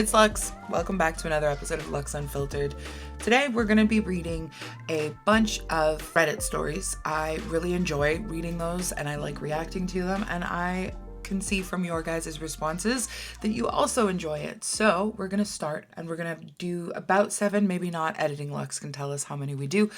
It's Lux. Welcome back to another episode of Lux Unfiltered. Today we're going to be reading a bunch of Reddit stories. I really enjoy reading those and I like reacting to them, and I can see from your guys' responses that you also enjoy it. So we're going to start and we're going to do about 7, maybe not. Editing Lux can tell us how many we do.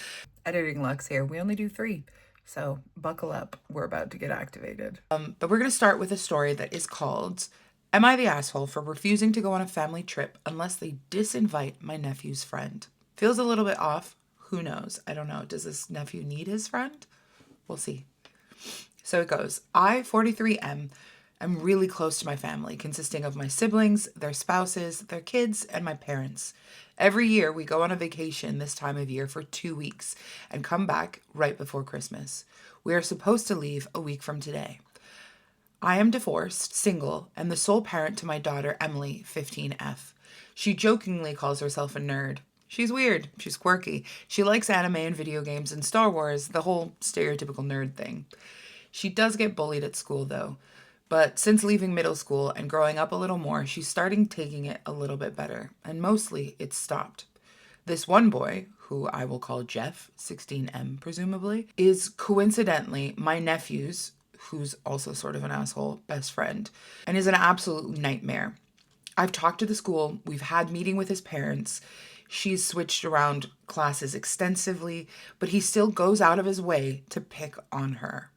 Editing Lux here, we only do 3. So buckle up, we're about to get activated. But we're going to start with a story that is called Am I the Asshole for Refusing to Go on a Family Trip Unless They Disinvite My Nephew's Friend? Feels a little bit off. Who knows? I don't know. Does this nephew need his friend? We'll see. So it goes. I, 43M, am really close to my family, consisting of my siblings, their spouses, their kids, and my parents. Every year we go on a vacation this time of year for 2 weeks and come back right before Christmas. We are supposed to leave a week from today. I am divorced, single, and the sole parent to my daughter, Emily, 15F. She jokingly calls herself a nerd. She's weird. She's quirky. She likes anime and video games and Star Wars, the whole stereotypical nerd thing. She does get bullied at school, though. But since leaving middle school and growing up a little more, she's starting taking it a little bit better. And mostly, it's stopped. This one boy, who I will call Jeff, 16M presumably, is coincidentally my nephew's, who's also sort of an asshole, best friend, and is an absolute nightmare. I've talked to the school, we've had meeting with his parents, she's switched around classes extensively, but he still goes out of his way to pick on her.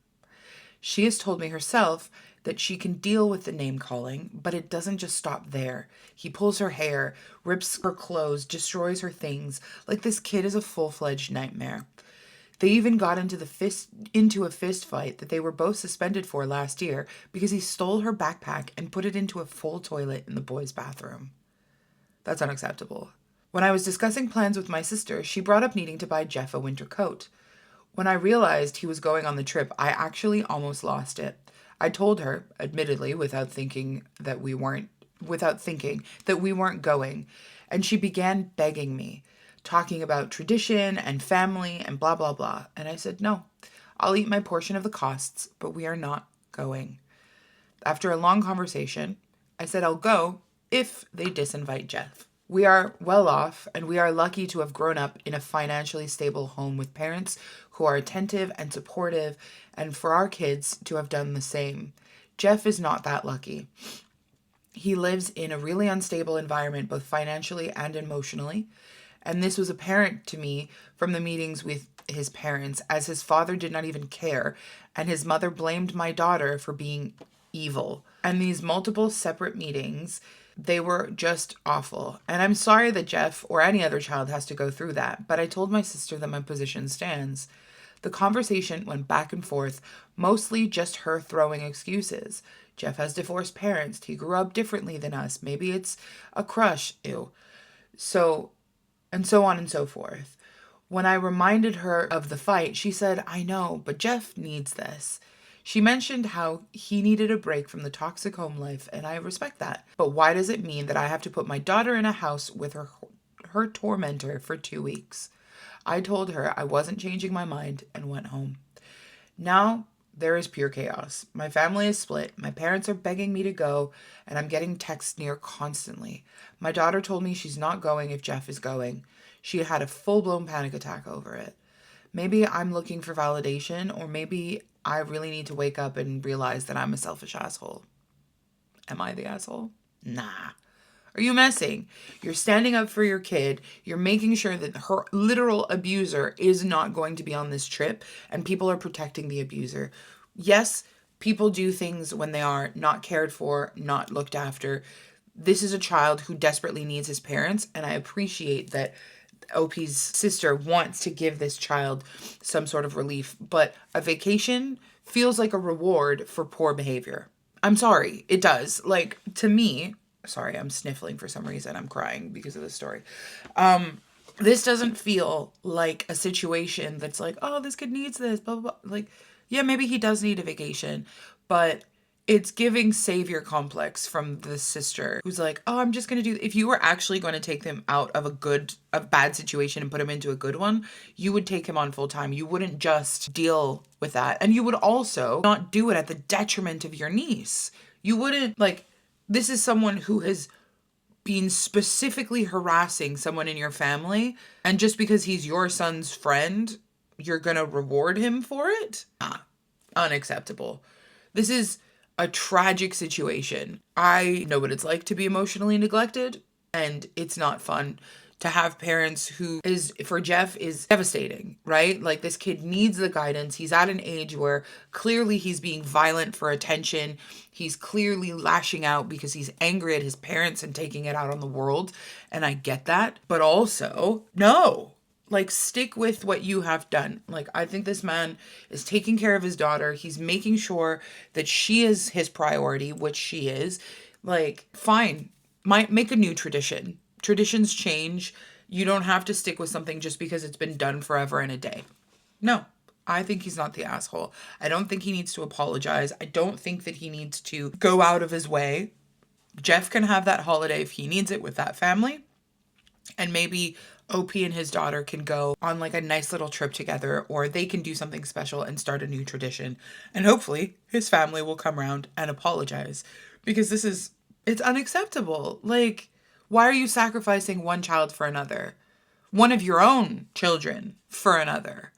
She has told me herself that she can deal with the name calling, but it doesn't just stop there. He pulls her hair, rips her clothes, destroys her things, like this kid is a full-fledged nightmare. They even got into a fist fight that they were both suspended for last year because he stole her backpack and put it into a full toilet in the boys' bathroom. That's unacceptable. When I was discussing plans with my sister, she brought up needing to buy Jeff a winter coat. When I realized he was going on the trip, I actually almost lost it. I told her, admittedly, without thinking that we weren't going, and she began begging me, talking about tradition and family and blah, blah, blah. And I said, no, I'll eat my portion of the costs, but we are not going. After a long conversation, I said I'll go if they disinvite Jeff. We are well off, and we are lucky to have grown up in a financially stable home with parents who are attentive and supportive, and for our kids to have done the same. Jeff is not that lucky. He lives in a really unstable environment, both financially and emotionally. And this was apparent to me from the meetings with his parents, as his father did not even care, and his mother blamed my daughter for being evil. And these multiple separate meetings, they were just awful. And I'm sorry that Jeff or any other child has to go through that, but I told my sister that my position stands. The conversation went back and forth, mostly just her throwing excuses. Jeff has divorced parents. He grew up differently than us. Maybe it's a crush. Ew. And so on and so forth. When I reminded her of the fight, she said, I know, but Jeff needs this. She mentioned how he needed a break from the toxic home life, and I respect that. But why does it mean that I have to put my daughter in a house with her tormentor for 2 weeks? I told her I wasn't changing my mind and went home. Now there is pure chaos. My family is split. My parents are begging me to go, and I'm getting texts near constantly. My daughter told me she's not going if Jeff is going. She had a full-blown panic attack over it. Maybe I'm looking for validation, or maybe I really need to wake up and realize that I'm a selfish asshole. Am I the asshole? Nah. Are you messing? You're standing up for your kid. You're making sure that her literal abuser is not going to be on this trip, and people are protecting the abuser. Yes, people do things when they are not cared for, not looked after. This is a child who desperately needs his parents, and I appreciate that OP's sister wants to give this child some sort of relief, but a vacation feels like a reward for poor behavior. I'm sorry, it does. Like, to me, sorry, I'm sniffling for some reason. I'm crying because of this story. This doesn't feel like a situation that's like, oh, this kid needs this, blah, blah, blah. Like, yeah, maybe he does need a vacation, but it's giving savior complex from the sister who's like, oh, I'm just going to do, if you were actually going to take them out of a bad situation and put him into a good one, you would take him on full time. You wouldn't just deal with that. And you would also not do it at the detriment of your niece. You wouldn't, like, this is someone who has been specifically harassing someone in your family, and just because he's your son's friend, you're gonna reward him for it? Unacceptable. This is a tragic situation. I know what it's like to be emotionally neglected, and it's not fun to have parents who is, for Jeff, is devastating, right? Like, this kid needs the guidance. He's at an age where clearly he's being violent for attention. He's clearly lashing out because he's angry at his parents and taking it out on the world. And I get that. But also, no. Like, stick with what you have done. Like, I think this man is taking care of his daughter. He's making sure that she is his priority, which she is. Like, fine. Might make a new tradition. Traditions change. You don't have to stick with something just because it's been done forever and a day. No, I think he's not the asshole. I don't think he needs to apologize. I don't think that he needs to go out of his way. Jeff can have that holiday if he needs it with that family. And maybe OP and his daughter can go on like a nice little trip together, or they can do something special and start a new tradition. And hopefully his family will come around and apologize, because it's unacceptable. Like, why are you sacrificing one child for another? One of your own children for another.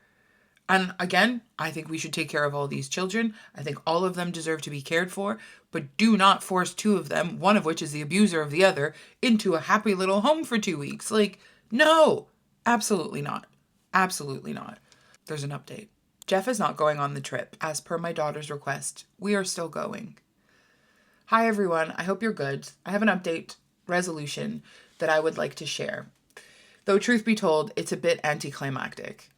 And again, I think we should take care of all these children. I think all of them deserve to be cared for, but do not force two of them, one of which is the abuser of the other, into a happy little home for 2 weeks. Like, no, absolutely not. Absolutely not. There's an update. Jeff is not going on the trip. As per my daughter's request, we are still going. Hi, everyone. I hope you're good. I have an update resolution that I would like to share. Though truth be told, it's a bit anticlimactic.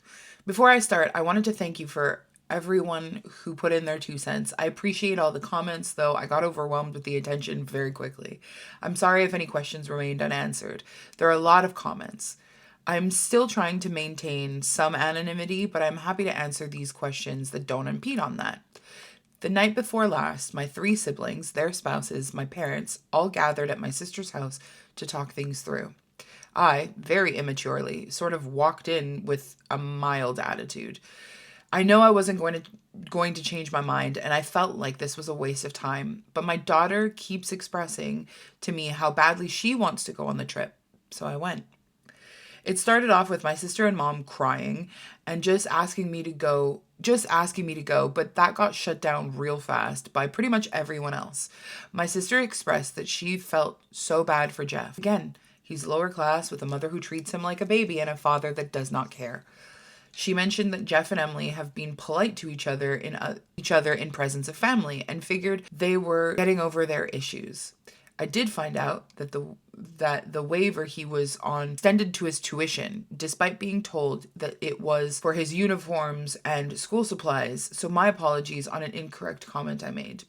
Before I start, I wanted to thank you for everyone who put in their 2 cents. I appreciate all the comments, though I got overwhelmed with the attention very quickly. I'm sorry if any questions remained unanswered. There are a lot of comments. I'm still trying to maintain some anonymity, but I'm happy to answer these questions that don't impede on that. The night before last, my 3 siblings, their spouses, my parents, all gathered at my sister's house to talk things through. I, very immaturely, sort of walked in with a mild attitude. I know I wasn't going to change my mind, and I felt like this was a waste of time, but my daughter keeps expressing to me how badly she wants to go on the trip, so I went. It started off with my sister and mom crying and just asking me to go, but that got shut down real fast by pretty much everyone else. My sister expressed that she felt so bad for Jeff. Again, he's lower class with a mother who treats him like a baby and a father that does not care. She mentioned that Jeff and Emily have been polite to each other in presence of family, and figured they were getting over their issues. I did find out that the waiver he was on extended to his tuition, despite being told that it was for his uniforms and school supplies, so my apologies on an incorrect comment I made.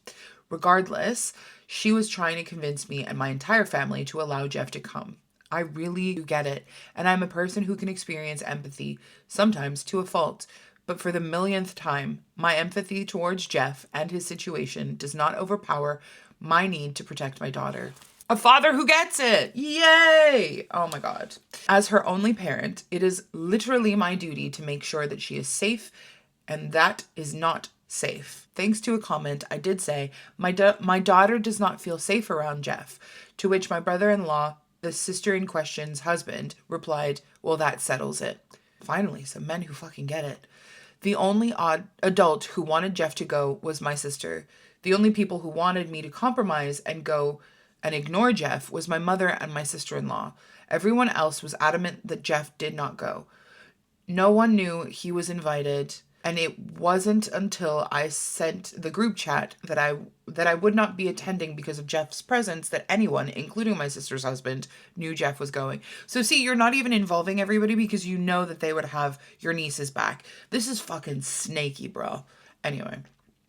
Regardless, she was trying to convince me and my entire family to allow Jeff to come. I really do get it, and I'm a person who can experience empathy, sometimes to a fault, but for the millionth time, my empathy towards Jeff and his situation does not overpower my need to protect my daughter. A father who gets it! Yay! Oh my God. As her only parent, it is literally my duty to make sure that she is safe, and that is not safe. Thanks to a comment, I did say, my daughter does not feel safe around Jeff, to which my brother-in-law, the sister in question's husband, replied, well, that settles it. Finally, some men who fucking get it. The only odd adult who wanted Jeff to go was my sister. The only people who wanted me to compromise and go and ignore Jeff was my mother and my sister-in-law. Everyone else was adamant that Jeff did not go. No one knew he was invited, and it wasn't until I sent the group chat that I would not be attending because of Jeff's presence that anyone, including my sister's husband, knew Jeff was going. So see, you're not even involving everybody because you know that they would have your nieces back. This is fucking snaky, bro. Anyway,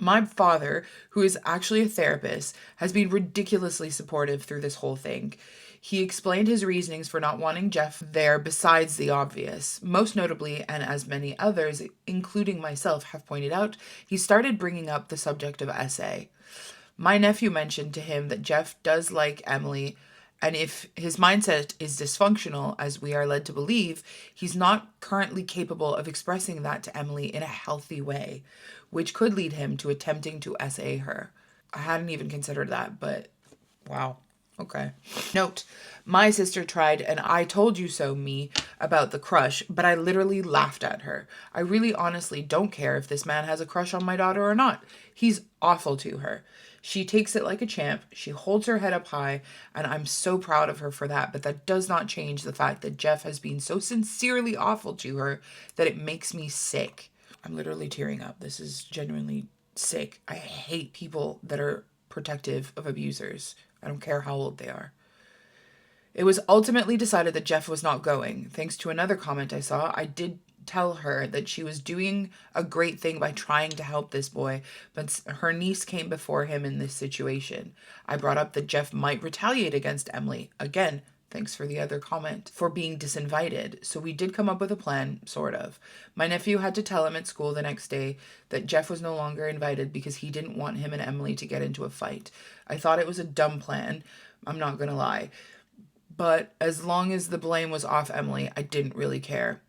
my father, who is actually a therapist, has been ridiculously supportive through this whole thing. He explained his reasonings for not wanting Jeff there besides the obvious. Most notably, and as many others, including myself, have pointed out, he started bringing up the subject of SA. My nephew mentioned to him that Jeff does like Emily, and if his mindset is dysfunctional, as we are led to believe, he's not currently capable of expressing that to Emily in a healthy way, which could lead him to attempting to SA her. I hadn't even considered that, but wow. Okay. Note, my sister tried an I told you so me about the crush, but I literally laughed at her. I really honestly don't care if this man has a crush on my daughter or not. He's awful to her. She takes it like a champ. She holds her head up high, and I'm so proud of her for that. But that does not change the fact that Jeff has been so sincerely awful to her that it makes me sick. I'm literally tearing up. This is genuinely sick. I hate people that are protective of abusers. I don't care how old they are. It was ultimately decided that Jeff was not going. Thanks to another comment I saw, I did tell her that she was doing a great thing by trying to help this boy, but her niece came before him in this situation. I brought up that Jeff might retaliate against Emily. Again, thanks for the other comment, for being disinvited. So we did come up with a plan, sort of. My nephew had to tell him at school the next day that Jeff was no longer invited because he didn't want him and Emily to get into a fight. I thought it was a dumb plan, I'm not gonna lie. But as long as the blame was off Emily, I didn't really care.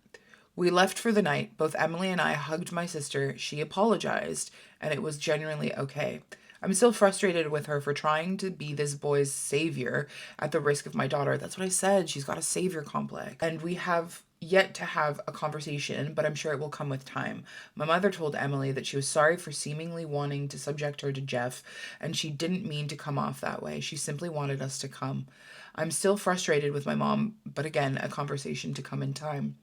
We left for the night. Both Emily and I hugged my sister. She apologized, and it was genuinely okay. I'm still frustrated with her for trying to be this boy's savior at the risk of my daughter. That's what I said. She's got a savior complex. And we have yet to have a conversation, but I'm sure it will come with time. My mother told Emily that she was sorry for seemingly wanting to subject her to Jeff, and she didn't mean to come off that way. She simply wanted us to come. I'm still frustrated with my mom, but again, a conversation to come in time.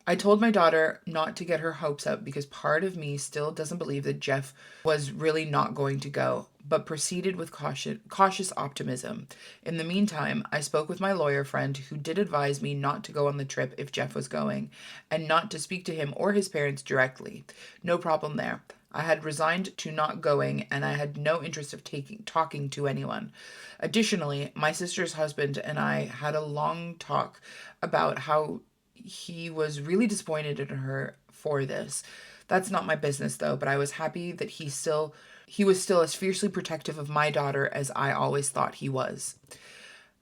I told my daughter not to get her hopes up because part of me still doesn't believe that Jeff was really not going to go, but proceeded with cautious optimism. In the meantime, I spoke with my lawyer friend who did advise me not to go on the trip if Jeff was going, and not to speak to him or his parents directly. No problem there. I had resigned to not going, and I had no interest of talking to anyone. Additionally, my sister's husband and I had a long talk about how he was really disappointed in her for this. That's not my business though, but I was happy that he was still as fiercely protective of my daughter as I always thought he was.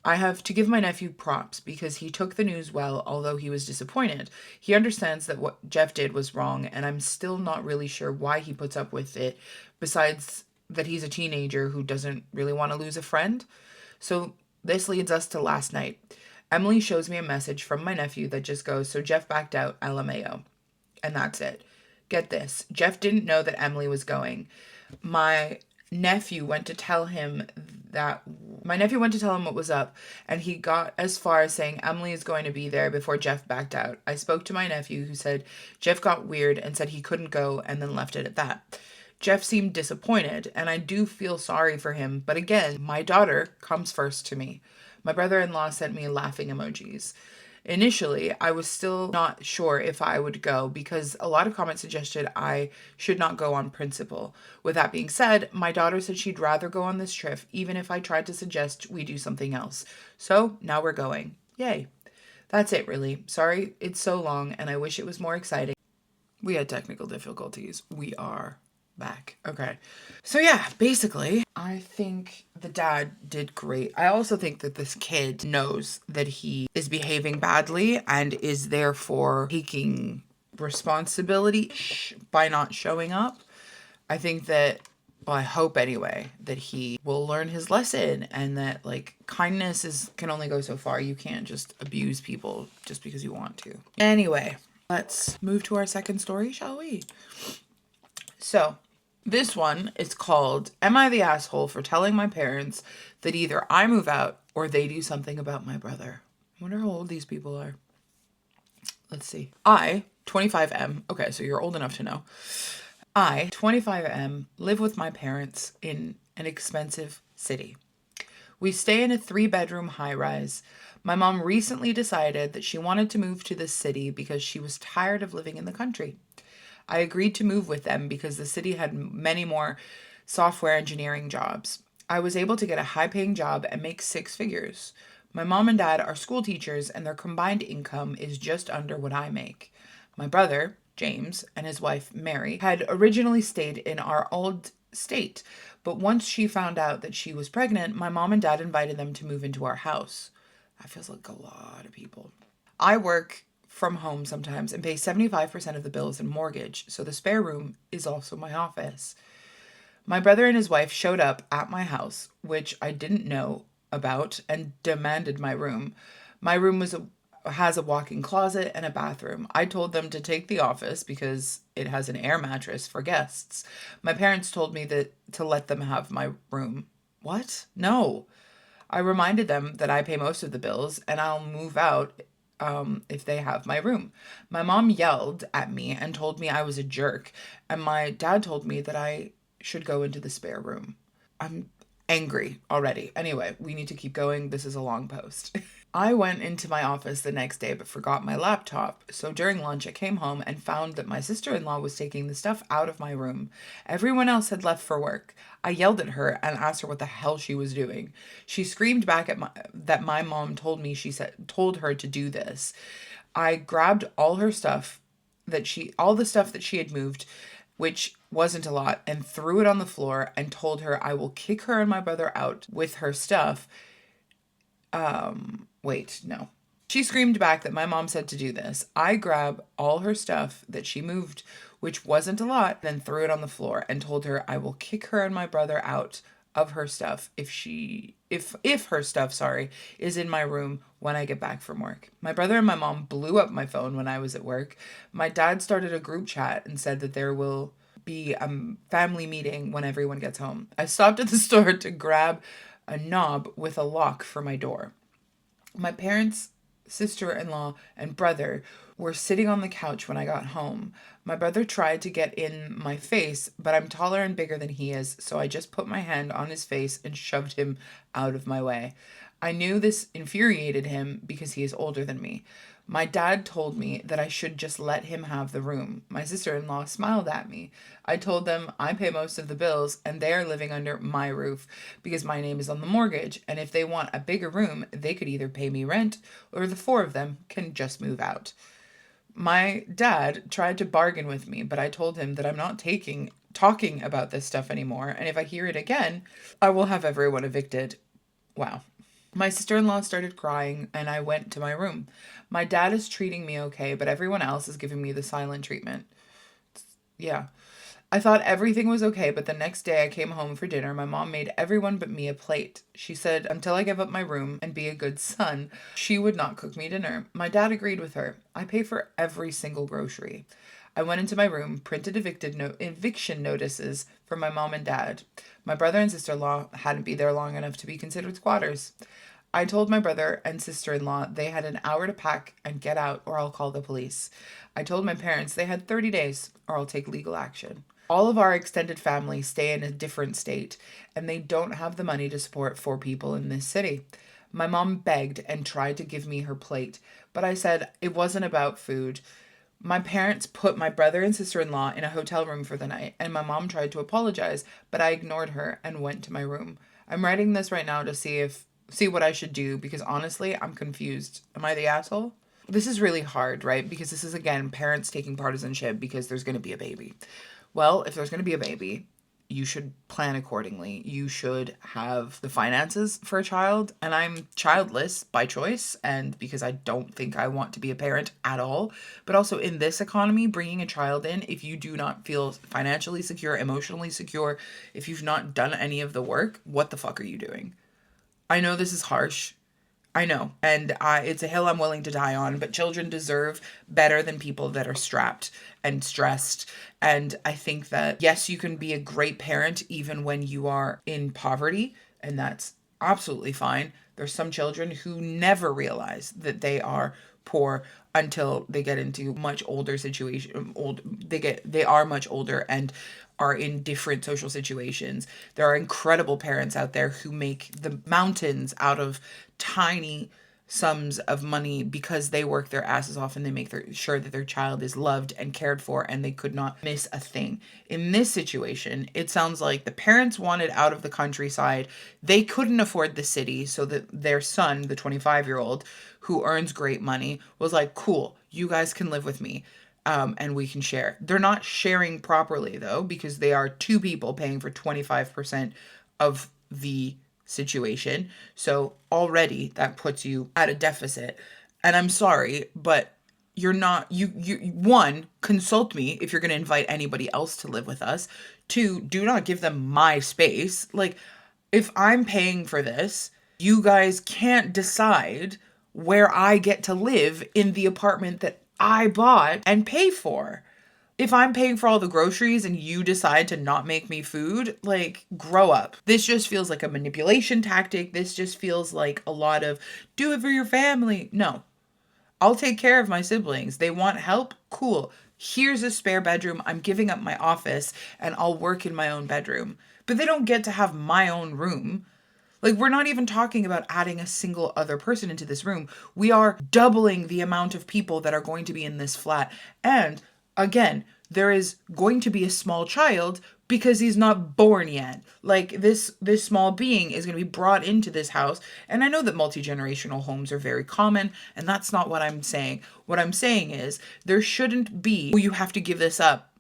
I have to give my nephew props because he took the news well, although he was disappointed. He understands that what Jeff did was wrong, and I'm still not really sure why he puts up with it, besides that he's a teenager who doesn't really want to lose a friend. So this leads us to last night. Emily shows me a message from my nephew that just goes, "So Jeff backed out, LMAO." And that's it. Get this. Jeff didn't know that Emily was going. My nephew went to tell him what was up, and he got as far as saying Emily is going to be there before Jeff backed out. I spoke to my nephew who said Jeff got weird and said he couldn't go and then left it at that. Jeff seemed disappointed, and I do feel sorry for him, but again, my daughter comes first to me. My brother-in-law sent me laughing emojis. Initially, I was still not sure if I would go because a lot of comments suggested I should not go on principle. With that being said, my daughter said she'd rather go on this trip even if I tried to suggest we do something else. So now we're going. Yay. That's it, really. Sorry it's so long and I wish it was more exciting. We had technical difficulties. We are back. Okay. So yeah, basically, I think the dad did great. I also think that this kid knows that he is behaving badly and is therefore taking responsibility by not showing up. I think that, well, I hope anyway, that he will learn his lesson and that like kindness can only go so far. You can't just abuse people just because you want to. Anyway, let's move to our second story, shall we? So, this one is called, Am I the Asshole for Telling My Parents That Either I Move Out or They Do Something About My Brother? I wonder how old these people are. Let's see. I, 25M, okay, so you're old enough to know. I, 25M, live with my parents in an expensive city. We stay in a 3-bedroom high-rise. My mom recently decided that she wanted to move to this city because she was tired of living in the country. I agreed to move with them because the city had many more software engineering jobs. I was able to get a high-paying job and make 6 figures. My mom and dad are school teachers and their combined income is just under what I make. My brother, James, and his wife, Mary, had originally stayed in our old state, but once she found out that she was pregnant, my mom and dad invited them to move into our house. That feels like a lot of people. I work from home sometimes and pay 75% of the bills and mortgage, so the spare room is also my office. My brother and his wife showed up at my house, which I didn't know about and demanded my room. My room has a walk-in closet and a bathroom. I told them to take the office because it has an air mattress for guests. My parents told me that to let them have my room. What? No. I reminded them that I pay most of the bills and I'll move out if they have my room. My mom yelled at me and told me I was a jerk, and my dad told me that I should go into the spare room. I'm angry already. Anyway, we need to keep going. This is a long post. I went into my office the next day but forgot my laptop. So during lunch, I came home and found that my sister in law was taking the stuff out of my room. Everyone else had left for work. I yelled at her and asked her what the hell she was doing. She screamed back at that my mom told her to do this. I grabbed all the stuff that she had moved, which wasn't a lot, and threw it on the floor and told her I will kick her and my brother out with her stuff. Wait, no. She screamed back that my mom said to do this. I grab all her stuff that she moved, which wasn't a lot, then threw it on the floor and told her I will kick her and my brother out of her stuff if her stuff, sorry, is in my room when I get back from work. My brother and my mom blew up my phone when I was at work. My dad started a group chat and said that there will be a family meeting when everyone gets home. I stopped at the store to grab a knob with a lock for my door. My parents, sister-in-law, and brother were sitting on the couch when I got home. My brother tried to get in my face, but I'm taller and bigger than he is, so I just put my hand on his face and shoved him out of my way. I knew this infuriated him because he is older than me. My dad told me that I should just let him have the room. My sister-in-law smiled at me. I told them I pay most of the bills and they are living under my roof because my name is on the mortgage, and if they want a bigger room, they could either pay me rent or the four of them can just move out. My dad tried to bargain with me, but I told him that I'm not talking about this stuff anymore, and if I hear it again, I will have everyone evicted. Wow. My sister-in-law started crying and I went to my room. My dad is treating me okay, but everyone else is giving me the silent treatment. Yeah. I thought everything was okay, but the next day I came home for dinner. My mom made everyone but me a plate. She said until I give up my room and be a good son, she would not cook me dinner. My dad agreed with her. I pay for every single grocery. I went into my room, printed eviction notices for my mom and dad. My brother and sister-in-law hadn't been there long enough to be considered squatters. I told my brother and sister-in-law they had an hour to pack and get out or I'll call the police. I told my parents they had 30 days or I'll take legal action. All of our extended family stay in a different state and they don't have the money to support four people in this city. My mom begged and tried to give me her plate, but I said it wasn't about food. My parents put my brother and sister-in-law in a hotel room for the night, and my mom tried to apologize, but I ignored her and went to my room. I'm writing this right now to see what I should do because honestly, I'm confused. Am I the asshole? This is really hard, right? Because this is again parents taking partisanship because there's going to be a baby. Well, if there's going to be a baby, you should plan accordingly. You should have the finances for a child. And I'm childless by choice and because I don't think I want to be a parent at all. But also in this economy, bringing a child in, if you do not feel financially secure, emotionally secure, if you've not done any of the work, what the fuck are you doing? I know this is harsh. I know. And it's a hill I'm willing to die on, but children deserve better than people that are strapped and stressed. And I think that, yes, you can be a great parent even when you are in poverty, and that's absolutely fine. There's some children who never realize that they are poor until they get into much older situation. They are much older and are in different social situations. There are incredible parents out there who make the mountains out of tiny sums of money because they work their asses off and they make sure that their child is loved and cared for and they could not miss a thing. In this situation, it sounds like the parents wanted out of the countryside. They couldn't afford the city, so that their son, the 25-year-old, who earns great money, was like, cool, you guys can live with me. And we can share. They're not sharing properly though, because they are two people paying for 25% of the situation. So already that puts you at a deficit. And I'm sorry, but you're not, one, consult me if you're going to invite anybody else to live with us. Two, do not give them my space. Like, if I'm paying for this, You guys can't decide where I get to live in the apartment that I bought and pay for. If I'm paying for all the groceries and you decide to not make me food, like, grow up. This just feels like a manipulation tactic. This just feels like a lot of do it for your family. No, I'll take care of my siblings. They want help? Cool. Here's a spare bedroom. I'm giving up my office and I'll work in my own bedroom. But they don't get to have my own room. Like, we're not even talking about adding a single other person into this room. We are doubling the amount of people that are going to be in this flat. And again, there is going to be a small child because he's not born yet. Like, this small being is going to be brought into this house. And I know that multi-generational homes are very common, and that's not what I'm saying. What I'm saying is there shouldn't be, you have to give this up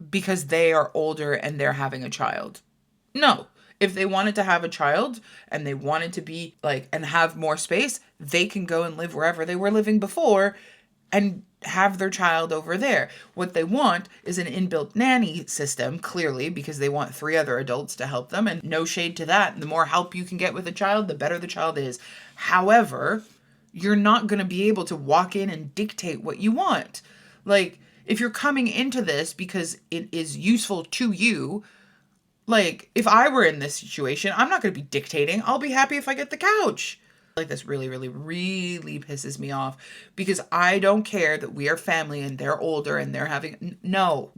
because they are older and they're having a child. No. If they wanted to have a child and they wanted to be like, and have more space, they can go and live wherever they were living before and have their child over there. What they want is an inbuilt nanny system, clearly, because they want 3 other adults to help them, and no shade to that. The more help you can get with a child, the better the child is. However, you're not going to be able to walk in and dictate what you want. Like, if you're coming into this because it is useful to you, like, if I were in this situation, I'm not going to be dictating. I'll be happy if I get the couch. Like, this really, really, really pisses me off because I don't care that we are family and they're older and they're having... No.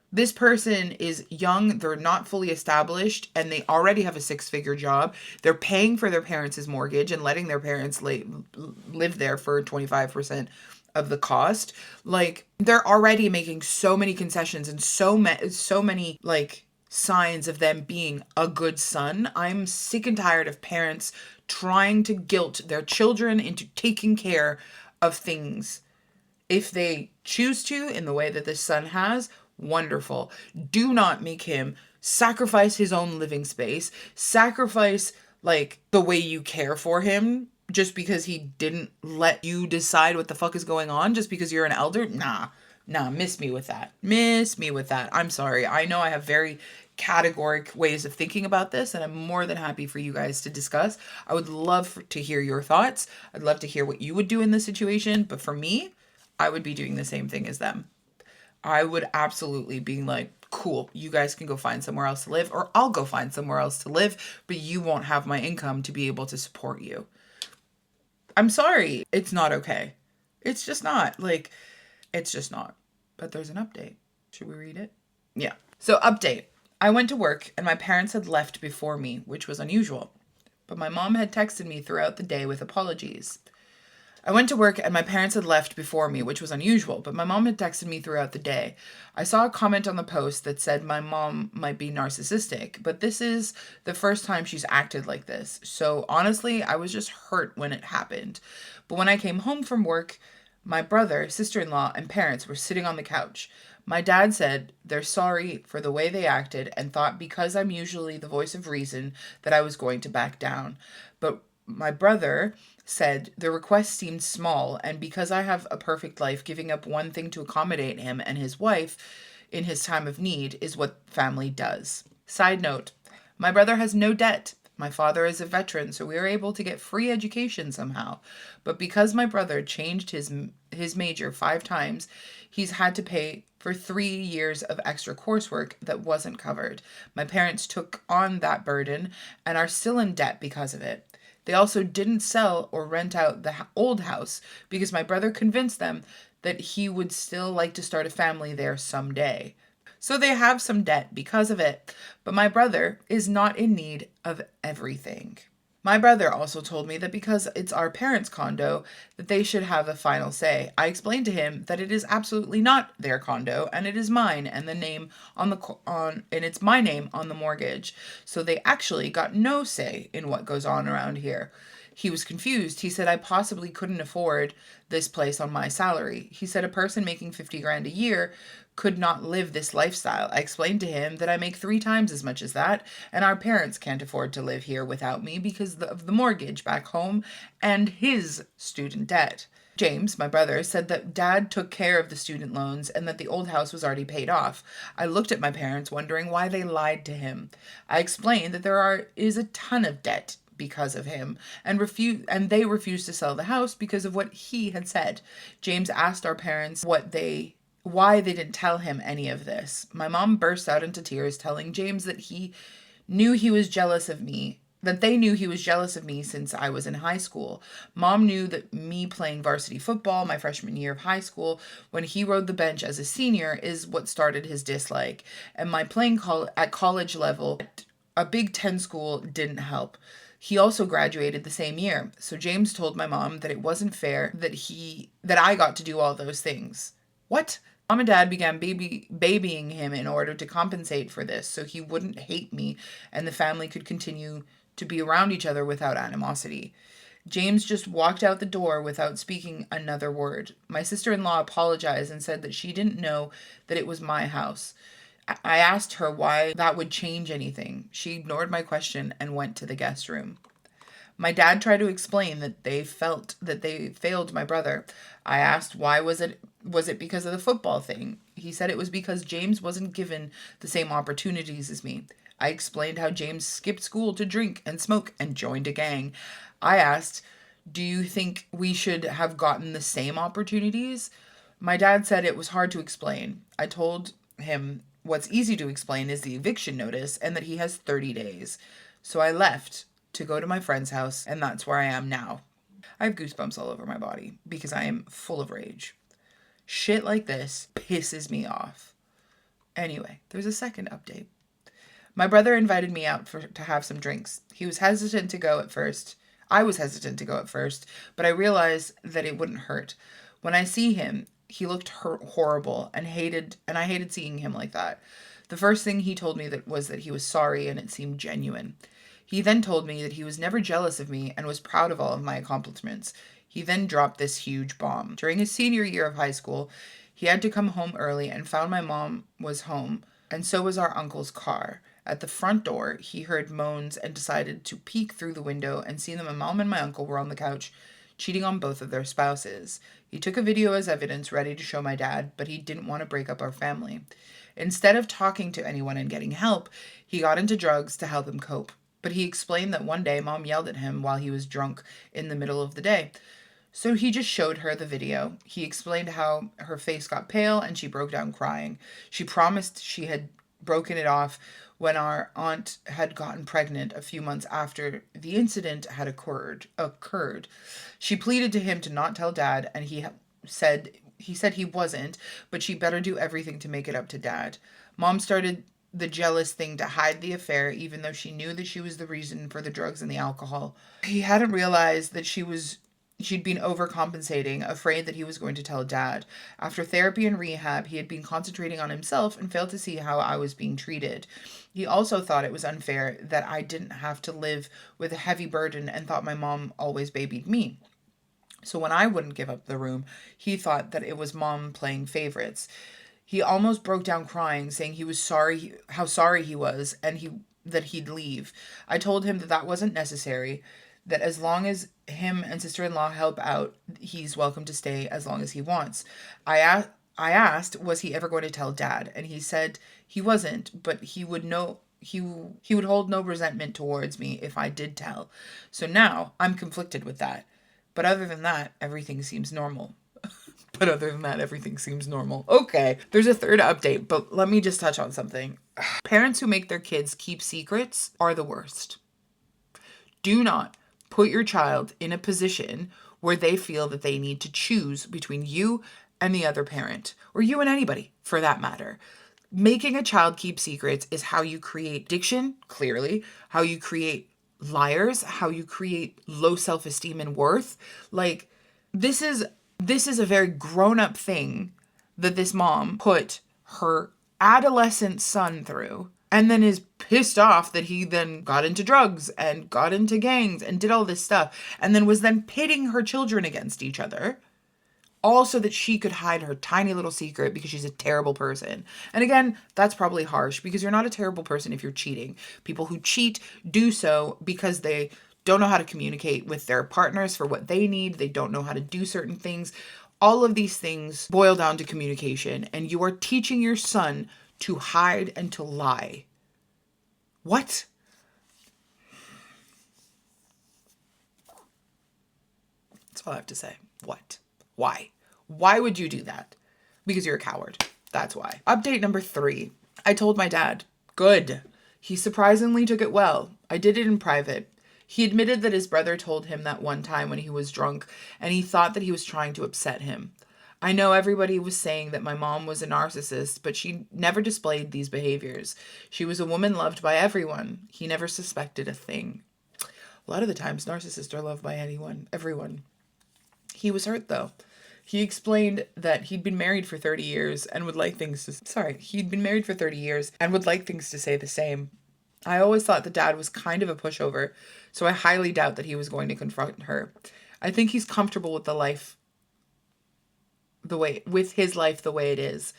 This person is young, they're not fully established, and they already have a 6-figure job. They're paying for their parents' mortgage and letting their parents live there for 25% of the cost. Like, they're already making so many concessions and so many, like, signs of them being a good son. I'm sick and tired of parents trying to guilt their children into taking care of things. If they choose to, in the way that this son has, wonderful. Do not make him sacrifice his own living space, sacrifice, like, the way you care for him just because he didn't let you decide what the fuck is going on just because you're an elder. Nah, miss me with that. I'm sorry. I know I have very categoric ways of thinking about this, and I'm more than happy for you guys to discuss. I would love to hear your thoughts. I'd love to hear what you would do in this situation, but for me, I would be doing the same thing as them. I would absolutely be like, cool, you guys can go find somewhere else to live, or I'll go find somewhere else to live, but you won't have my income to be able to support you. I'm sorry. It's not okay. It's just not. Like, it's just not. But there's an update. Should we read it? Yeah. So, update. I went to work and my parents had left before me, which was unusual. But my mom had texted me throughout the day with apologies. I went to work and my parents had left before me, which was unusual, but my mom had texted me throughout the day. I saw a comment on the post that said my mom might be narcissistic, but this is the first time she's acted like this. So honestly, I was just hurt when it happened. But when I came home from work, my brother, sister-in-law, and parents were sitting on the couch. My dad said they're sorry for the way they acted and thought because I'm usually the voice of reason that I was going to back down. But my brother said the request seemed small, and because I have a perfect life, giving up one thing to accommodate him and his wife in his time of need is what family does. Side note, my brother has no debt. My father is a veteran, so we were able to get free education somehow. But because my brother changed his major 5 times, he's had to pay for 3 years of extra coursework that wasn't covered. My parents took on that burden and are still in debt because of it. They also didn't sell or rent out the old house because my brother convinced them that he would still like to start a family there someday. So they have some debt because of it, but my brother is not in need of everything. My brother also told me that because it's our parents' condo, that they should have a final say. I explained to him that it is absolutely not their condo, and it is mine, and the name and it's my name on the mortgage. So they actually got no say in what goes on around here. He was confused. He said I possibly couldn't afford this place on my salary. He said a person making 50 grand a year could not live this lifestyle. I explained to him that I make 3 times as much as that, and our parents can't afford to live here without me because of the mortgage back home and his student debt. James, my brother, said that Dad took care of the student loans and that the old house was already paid off. I looked at my parents, wondering why they lied to him. I explained that there is a ton of debt because of him, and they refused to sell the house because of what he had said. James asked our parents why they didn't tell him any of this. My mom burst out into tears, telling James that knew he was jealous of me that they knew he was jealous of me since I was in high school. Mom knew that me playing varsity football my freshman year of high school when he rode the bench as a senior is what started his dislike. And my playing at college level, a Big Ten school, didn't help. He also graduated the same year. So James told my mom that it wasn't fair that I got to do all those things. What? Mom and Dad began babying him in order to compensate for this so he wouldn't hate me and the family could continue to be around each other without animosity. James just walked out the door without speaking another word. My sister-in-law apologized and said that she didn't know that it was my house. I asked her why that would change anything. She ignored my question and went to the guest room. My dad tried to explain that they felt that they failed my brother. I asked why was it because of the football thing? He said it was because James wasn't given the same opportunities as me. I explained how James skipped school to drink and smoke and joined a gang. I asked, do you think we should have gotten the same opportunities? My dad said it was hard to explain. I told him what's easy to explain is the eviction notice and that he has 30 days. So I left to go to my friend's house, and that's where I am now. I have goosebumps all over my body because I am full of rage. Shit like this pisses me off. Anyway, there's a second update. My brother invited me out to have some drinks. He was hesitant to go at first. I was hesitant to go at first, but I realized that it wouldn't hurt. When I see him, he looked horrible and I hated seeing him like that. The first thing he told me was that he was sorry and it seemed genuine. He then told me that he was never jealous of me and was proud of all of my accomplishments. He then dropped this huge bomb. During his senior year of high school, he had to come home early and found my mom was home, and so was our uncle's car. At the front door, he heard moans and decided to peek through the window and see that my mom and my uncle were on the couch, cheating on both of their spouses. He took a video as evidence ready to show my dad, but he didn't want to break up our family. Instead of talking to anyone and getting help, he got into drugs to help him cope. But he explained that one day Mom yelled at him while he was drunk in the middle of the day. So he just showed her the video. He explained how her face got pale and she broke down crying. She promised she had broken it off when our aunt had gotten pregnant a few months after the incident had occurred. She pleaded to him to not tell Dad, and he said he wasn't, but she better do everything to make it up to Dad. Mom started the jealous thing to hide the affair, even though she knew that she was the reason for the drugs and the alcohol. He hadn't realized that she'd been overcompensating, afraid that he was going to tell Dad. After therapy and rehab, he had been concentrating on himself and failed to see how I was being treated. He also thought it was unfair that I didn't have to live with a heavy burden and thought my mom always babied me. So when I wouldn't give up the room, he thought that it was Mom playing favorites. He almost broke down crying, saying he was sorry, how sorry he was, and that he'd leave. I told him that wasn't necessary, that as long as him and sister-in-law help out, he's welcome to stay as long as he wants. I asked, was he ever going to tell Dad? And he said he wasn't, but he would hold no resentment towards me if I did tell. So now I'm conflicted with that. But other than that, everything seems normal. Okay, there's a third update, but let me just touch on something. Parents who make their kids keep secrets are the worst. Do not put your child in a position where they feel that they need to choose between you and the other parent, or you and anybody for that matter. Making a child keep secrets is how you create addiction, clearly, how you create liars, how you create low self-esteem and worth. Like, this is a very grown-up thing that this mom put her adolescent son through, and then is pissed off that he then got into drugs and got into gangs and did all this stuff, and then was then pitting her children against each other, all so that she could hide her tiny little secret because she's a terrible person. And again, that's probably harsh because you're not a terrible person if you're cheating. People who cheat do so because they don't know how to communicate with their partners for what they need. They don't know how to do certain things. All of these things boil down to communication, and you are teaching your son to hide and to lie. What? That's all I have to say. What? Why? Why would you do that? Because you're a coward. That's why. Update number 3. I told my dad. Good. He surprisingly took it well. I did it in private. He admitted that his brother told him that one time when he was drunk, and he thought that he was trying to upset him. I know everybody was saying that my mom was a narcissist, but she never displayed these behaviors. She was a woman loved by everyone. He never suspected a thing. A lot of the times, narcissists are loved by everyone. He was hurt, though. He explained that he'd been married for 30 years and would like things to... he'd been married for 30 years and would like things to stay the same. I always thought the dad was kind of a pushover, so I highly doubt that he was going to confront her. I think he's comfortable with his life the way it is.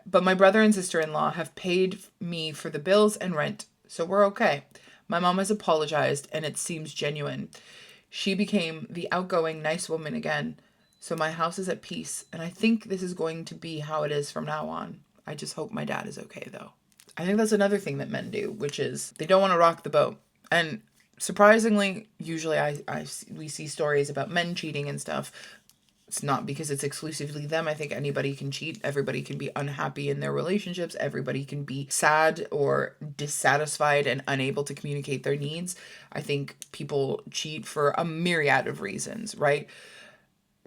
But my brother and sister-in-law have paid me for the bills and rent, so we're okay. My mom has apologized, and it seems genuine. She became the outgoing, nice woman again, so my house is at peace, and I think this is going to be how it is from now on. I just hope my dad is okay, though. I think that's another thing that men do, which is they don't want to rock the boat. And surprisingly, usually we see stories about men cheating and stuff. It's not because it's exclusively them. I think anybody can cheat. Everybody can be unhappy in their relationships. Everybody can be sad or dissatisfied and unable to communicate their needs. I think people cheat for a myriad of reasons, right?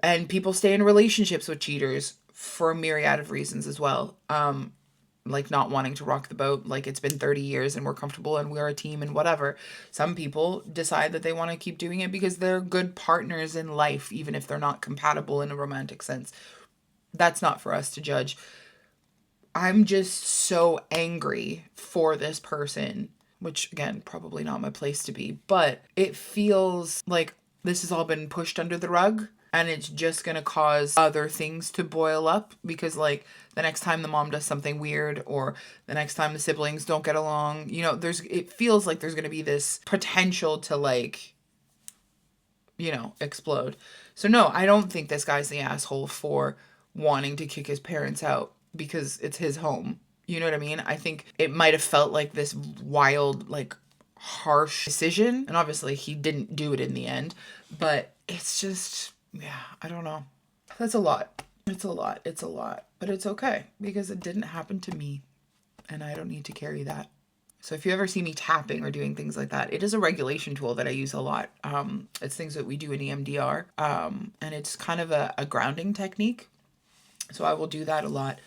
And people stay in relationships with cheaters for a myriad of reasons as well. Like not wanting to rock the boat, like it's been 30 years and we're comfortable and we're a team and whatever. Some people decide that they want to keep doing it because they're good partners in life, even if they're not compatible in a romantic sense. That's not for us to judge. I'm just so angry for this person, which again, probably not my place to be, but it feels like this has all been pushed under the rug. And it's just going to cause other things to boil up because, like, the next time the mom does something weird or the next time the siblings don't get along, it feels like there's going to be this potential to, like, explode. So, no, I don't think this guy's the asshole for wanting to kick his parents out because it's his home. You know what I mean? I think it might have felt like this wild, like, harsh decision. And obviously he didn't do it in the end. But it's just... yeah, I don't know. That's a lot. It's a lot. But it's okay because it didn't happen to me and I don't need to carry that. So if you ever see me tapping or doing things like that, it is a regulation tool that I use a lot. It's things that we do in EMDR. And it's kind of a grounding technique. So I will do that a lot.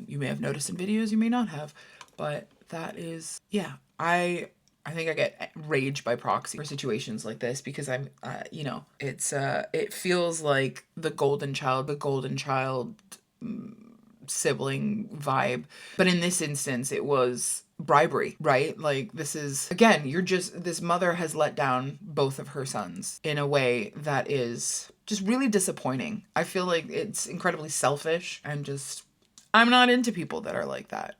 You may have noticed in videos, you may not have. But that is, yeah, I think I get rage by proxy for situations like this because I'm, it feels like the golden child sibling vibe. But in this instance, it was bribery, right? Like this is, again, this mother has let down both of her sons in a way that is just really disappointing. I feel like it's incredibly selfish and just, I'm not into people that are like that.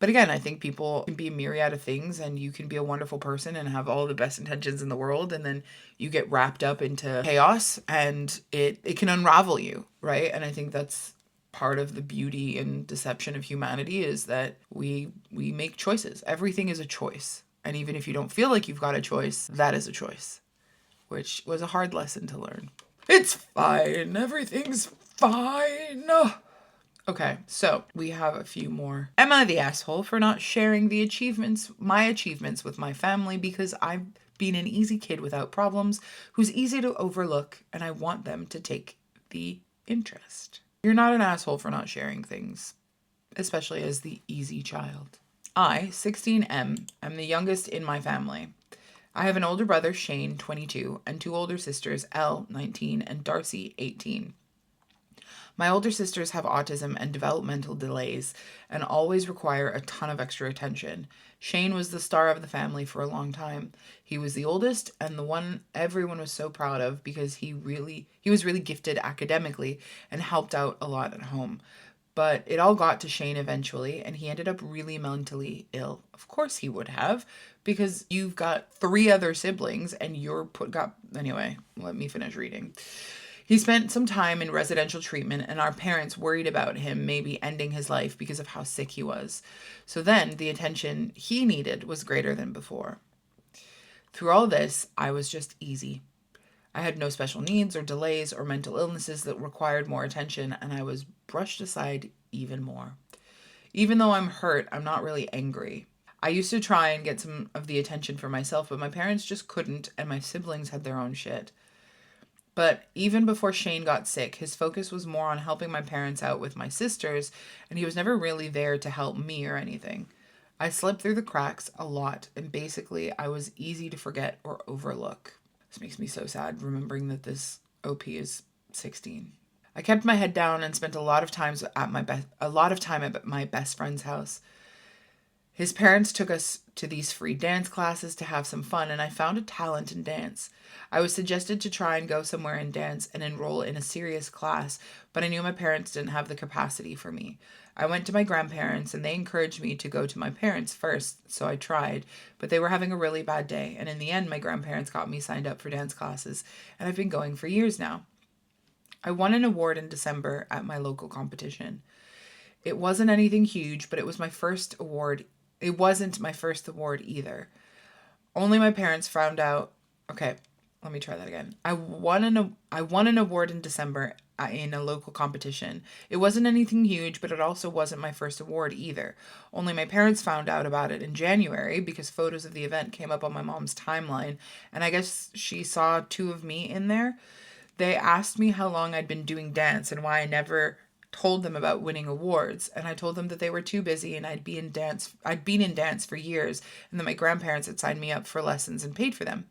But again, I think people can be a myriad of things and you can be a wonderful person and have all the best intentions in the world. And then you get wrapped up into chaos and it can unravel you, right? And I think that's part of the beauty and deception of humanity is that we make choices. Everything is a choice. And even if you don't feel like you've got a choice, that is a choice, which was a hard lesson to learn. It's fine. Everything's fine. Okay, so we have a few more. Am I the asshole for not sharing my achievements with my family because I've been an easy kid without problems who's easy to overlook and I want them to take the interest? You're not an asshole for not sharing things, especially as the easy child. I, 16M, am the youngest in my family. I have an older brother, Shane, 22, and two older sisters, Elle, 19, and Darcy, 18. My older sisters have autism and developmental delays and always require a ton of extra attention. Shane was the star of the family for a long time. He was the oldest and the one everyone was so proud of because he was really gifted academically and helped out a lot at home. But it all got to Shane eventually and he ended up really mentally ill. Of course he would have because you've got 3 other siblings and anyway, let me finish reading. He spent some time in residential treatment and our parents worried about him maybe ending his life because of how sick he was. So then the attention he needed was greater than before. Through all this, I was just easy. I had no special needs or delays or mental illnesses that required more attention, and I was brushed aside even more. Even though I'm hurt, I'm not really angry. I used to try and get some of the attention for myself, but my parents just couldn't, and my siblings had their own shit. But even before Shane got sick, his focus was more on helping my parents out with my sisters, and he was never really there to help me or anything. I slipped through the cracks a lot, and basically, I was easy to forget or overlook. This makes me so sad remembering that this OP is 16. I kept my head down and spent a lot of time at my best friend's house. His parents took us to these free dance classes to have some fun, and I found a talent in dance. I was suggested to try and go somewhere and dance and enroll in a serious class, but I knew my parents didn't have the capacity for me. I went to my grandparents, and they encouraged me to go to my parents first, so I tried, but they were having a really bad day, and in the end, my grandparents got me signed up for dance classes, and I've been going for years now. I won an award in December at my local competition. It wasn't anything huge, but it was my first award. It wasn't my first award either. Only my parents found out. Okay, let me try that again. I won an award in December in a local competition. It wasn't anything huge, but it also wasn't my first award either. Only my parents found out about it in January because photos of the event came up on my mom's timeline, and I guess she saw two of me in there. They asked me how long I'd been doing dance and why I never told them about winning awards, and I told them that they were too busy and I'd been in dance for years, and that my grandparents had signed me up for lessons and paid for them.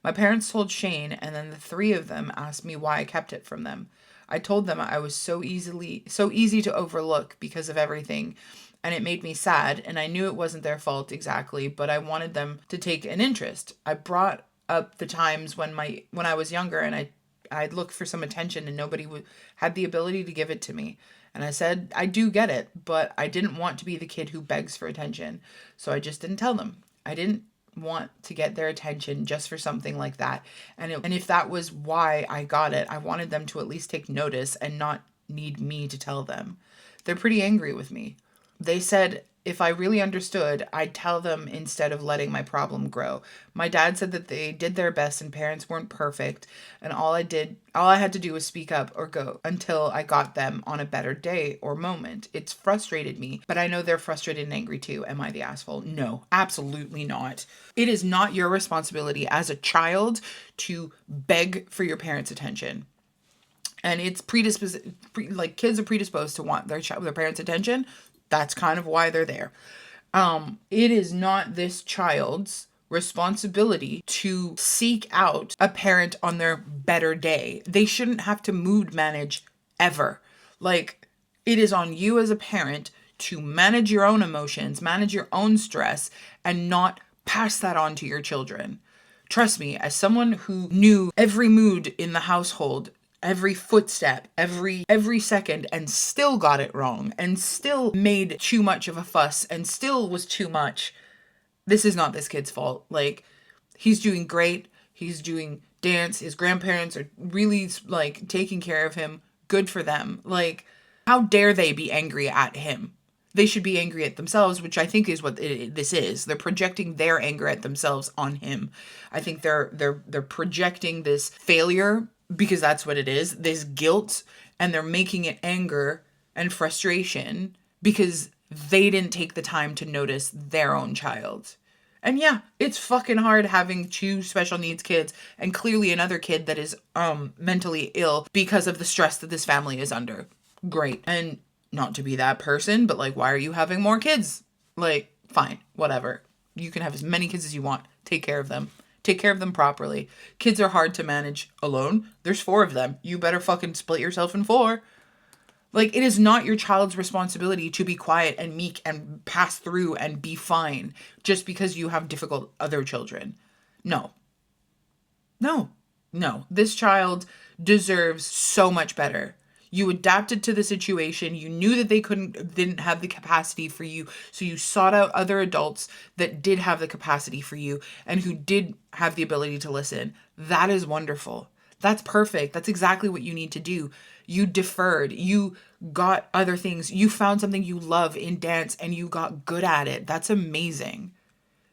My parents told Shane, and then the three of them asked me why I kept it from them. I told them I was so easy to overlook because of everything, and it made me sad, and I knew it wasn't their fault exactly, but I wanted them to take an interest. I brought up the times when I was younger and I'd look for some attention and nobody had the ability to give it to me. And I said, I do get it, but I didn't want to be the kid who begs for attention. So I just didn't tell them. I didn't want to get their attention just for something like that. And if that was why I got it, I wanted them to at least take notice and not need me to tell them. They're pretty angry with me. They said if I really understood, I'd tell them instead of letting my problem grow. My dad said that they did their best and parents weren't perfect, and all I had to do was speak up or go until I got them on a better day or moment. It's frustrated me, but I know they're frustrated and angry too. Am I the asshole? No, absolutely not. It is not your responsibility as a child to beg for your parents' attention. And it's kids are predisposed to want their parents' attention. That's kind of why they're there. It is not this child's responsibility to seek out a parent on their better day. They shouldn't have to mood manage ever. Like, it is on you as a parent to manage your own emotions, manage your own stress, and not pass that on to your children. Trust me, as someone who knew every mood in the household, every footstep, every second, and still got it wrong, and still made too much of a fuss, and still was too much. This is not this kid's fault. Like, he's doing great. He's doing dance. His grandparents are really, like, taking care of him. Good for them. Like, how dare they be angry at him? They should be angry at themselves, which I think is what this is. They're projecting their anger at themselves on him. I think they're projecting this failure, because that's what it is, this guilt, and they're making it anger and frustration because they didn't take the time to notice their own child. And yeah, it's fucking hard having two special needs kids and clearly another kid that is mentally ill because of the stress that this family is under. Great. And not to be that person, but like, why are you having more kids? Like, fine, whatever. You can have as many kids as you want. Take care of them. Take care of them properly. Kids are hard to manage alone. There's 4 of them. You better fucking split yourself in 4. Like, it is not your child's responsibility to be quiet and meek and pass through and be fine just because you have difficult other children. No. No. No. This child deserves so much better. You adapted to the situation. You knew that they didn't have the capacity for you. So you sought out other adults that did have the capacity for you and who did have the ability to listen. That is wonderful. That's perfect. That's exactly what you need to do. You deferred. You got other things. You found something you love in dance and you got good at it. That's amazing.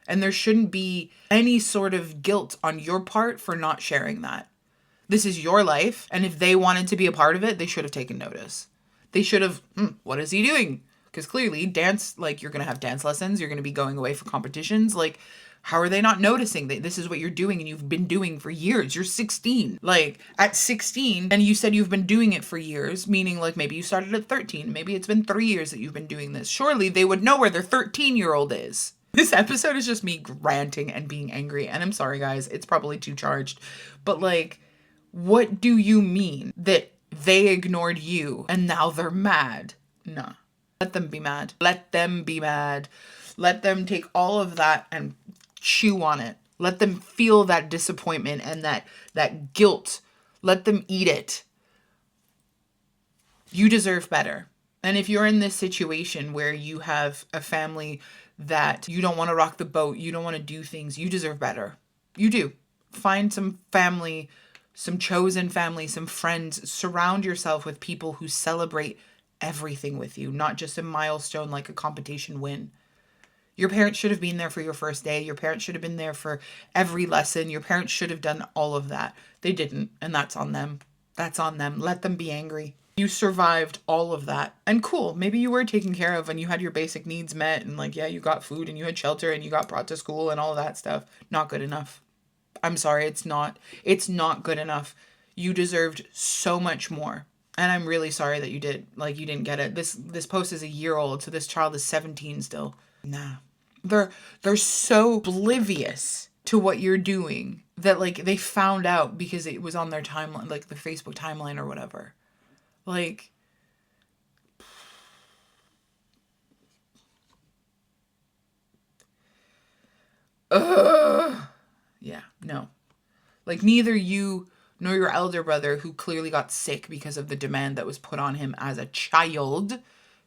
And there shouldn't be any sort of guilt on your part for not sharing that. This is your life. And if they wanted to be a part of it, they should have taken notice. They should have, what is he doing? Because clearly dance, like you're going to have dance lessons. You're going to be going away for competitions. Like, how are they not noticing that this is what you're doing and you've been doing for years? You're 16. Like at 16, and you said you've been doing it for years, meaning like maybe you started at 13. Maybe it's been 3 years that you've been doing this. Surely they would know where their 13-year-old is. This episode is just me ranting and being angry. And I'm sorry, guys. It's probably too charged. But like, what do you mean that they ignored you and now they're mad? Nah. Let them be mad. Let them be mad. Let them take all of that and chew on it. Let them feel that disappointment and that guilt. Let them eat it. You deserve better. And if you're in this situation where you have a family that you don't want to rock the boat, you don't want to do things, you deserve better. You do. Find some family, some chosen family, some friends. Surround yourself with people who celebrate everything with you, not just a milestone like a competition win. Your parents should have been there for your first day. Your parents should have been there for every lesson. Your parents should have done all of that. They didn't, and that's on them. That's on them. Let them be angry. You survived all of that. And cool, maybe you were taken care of and you had your basic needs met and like, yeah, you got food and you had shelter and you got brought to school and all that stuff. Not good enough. I'm sorry, it's not. It's not good enough. You deserved so much more. And I'm really sorry that you didn't get it. This post is a year old, so this child is 17 still. Nah. They're so oblivious to what you're doing that like they found out because it was on their timeline, like the Facebook timeline or whatever. Like, yeah, no. Like neither you nor your elder brother, who clearly got sick because of the demand that was put on him as a child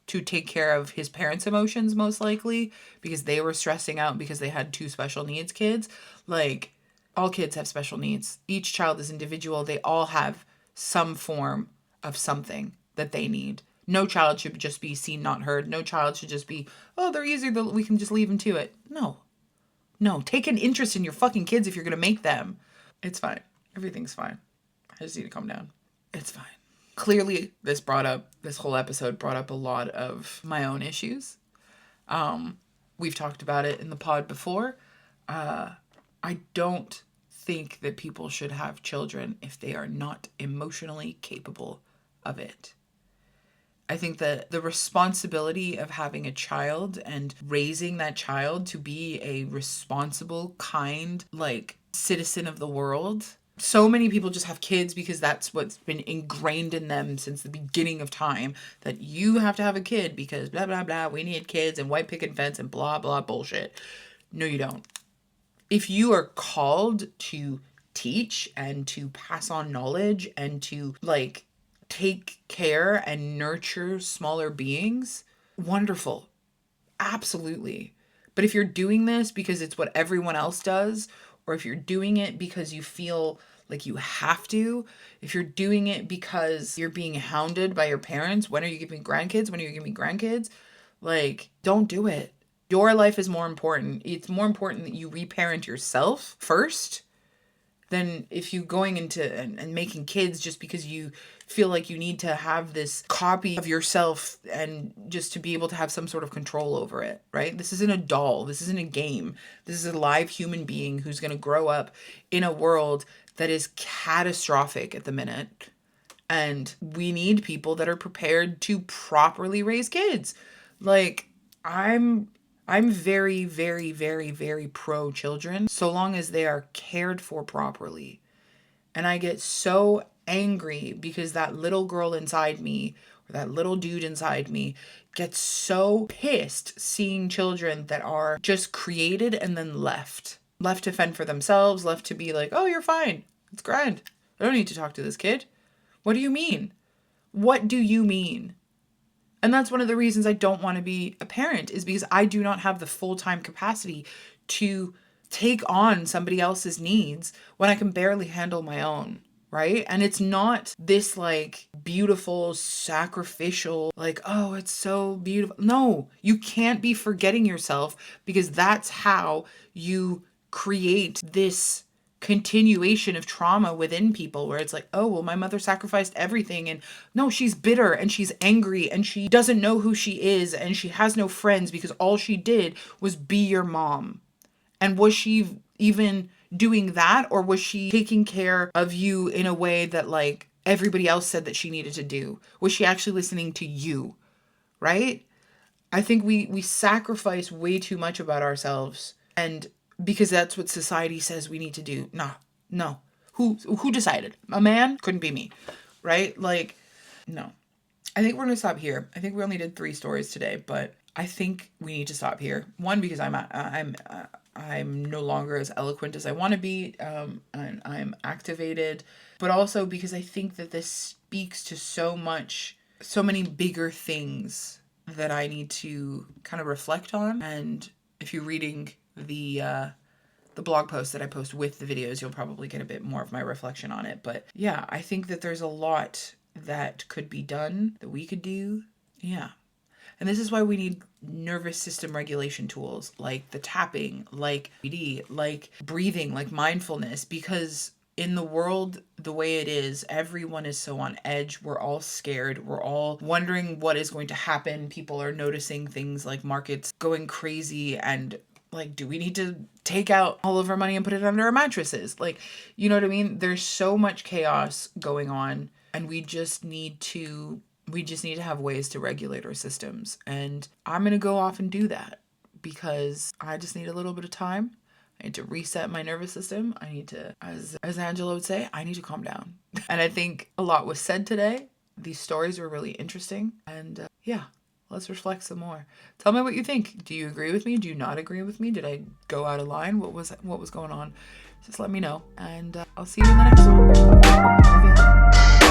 to take care of his parents' emotions, most likely, because they were stressing out because they had 2 special needs kids. Like, all kids have special needs. Each child is individual. They all have some form of something that they need. No child should just be seen, not heard. No child should just be, oh, they're easy, we can just leave them to it. No. No, take an interest in your fucking kids if you're going to make them. It's fine. Everything's fine. I just need to calm down. It's fine. Clearly, this whole episode brought up a lot of my own issues. We've talked about it in the pod before. I don't think that people should have children if they are not emotionally capable of it. I think that the responsibility of having a child and raising that child to be a responsible, kind, like, citizen of the world. So many people just have kids because that's what's been ingrained in them since the beginning of time, that you have to have a kid because blah, blah, blah, we need kids and white picket fence and blah, blah, bullshit. No, you don't. If you are called to teach and to pass on knowledge and to, like, take care and nurture smaller beings, wonderful. Absolutely. But if you're doing this because it's what everyone else does, or if you're doing it because you feel like you have to, if you're doing it because you're being hounded by your parents, when are you giving me grandkids? When are you giving me grandkids? Like, don't do it. Your life is more important. It's more important that you reparent yourself first than if you going into and making kids just because you feel like you need to have this copy of yourself and just to be able to have some sort of control over it, right? This isn't a doll. This isn't a game. This is a live human being who's going to grow up in a world that is catastrophic at the minute. And we need people that are prepared to properly raise kids. Like, I'm very, very, very, very pro children, so long as they are cared for properly. And I get so angry because that little girl inside me, or that little dude inside me, gets so pissed seeing children that are just created and then left to fend for themselves, left to be like, oh, you're fine. It's grand. I don't need to talk to this kid. What do you mean? What do you mean? And that's one of the reasons I don't want to be a parent, is because I do not have the full-time capacity to take on somebody else's needs when I can barely handle my own, right? And it's not this like beautiful, sacrificial, like, oh, it's so beautiful. No, you can't be forgetting yourself, because that's how you create this continuation of trauma within people where it's like, oh, well, my mother sacrificed everything. And no, she's bitter and she's angry and she doesn't know who she is and she has no friends because all she did was be your mom. And was she even doing that, or was she taking care of you in a way that like everybody else said that she needed to do? Was she actually listening to you? Right? I think we sacrifice way too much about ourselves, and because that's what society says we need to do. No. Who decided? A man? Couldn't be me. Right? Like, no. I think we're going to stop here. I think we only did 3 stories today, but I think we need to stop here. One, because I'm no longer as eloquent as I want to be, and I'm activated, but also because I think that this speaks to so many bigger things that I need to kind of reflect on. And if you're reading the blog post that I post with the videos, you'll probably get a bit more of my reflection on it. But yeah, I think that there's a lot that could be done, that we could do. Yeah. And this is why we need nervous system regulation tools like the tapping, like BD, like breathing, like mindfulness, because in the world the way it is, everyone is so on edge. We're all scared. We're all wondering what is going to happen. People are noticing things like markets going crazy, and like, do we need to take out all of our money and put it under our mattresses? Like, you know what I mean? There's so much chaos going on, and we just need to have ways to regulate our systems. And I'm going to go off and do that because I just need a little bit of time. I need to reset my nervous system. I need to, as Angela would say, I need to calm down. And I think a lot was said today. These stories were really interesting. And yeah, let's reflect some more. Tell me what you think. Do you agree with me? Do you not agree with me? Did I go out of line? What was going on? Just let me know. And I'll see you in the next one. Love ya.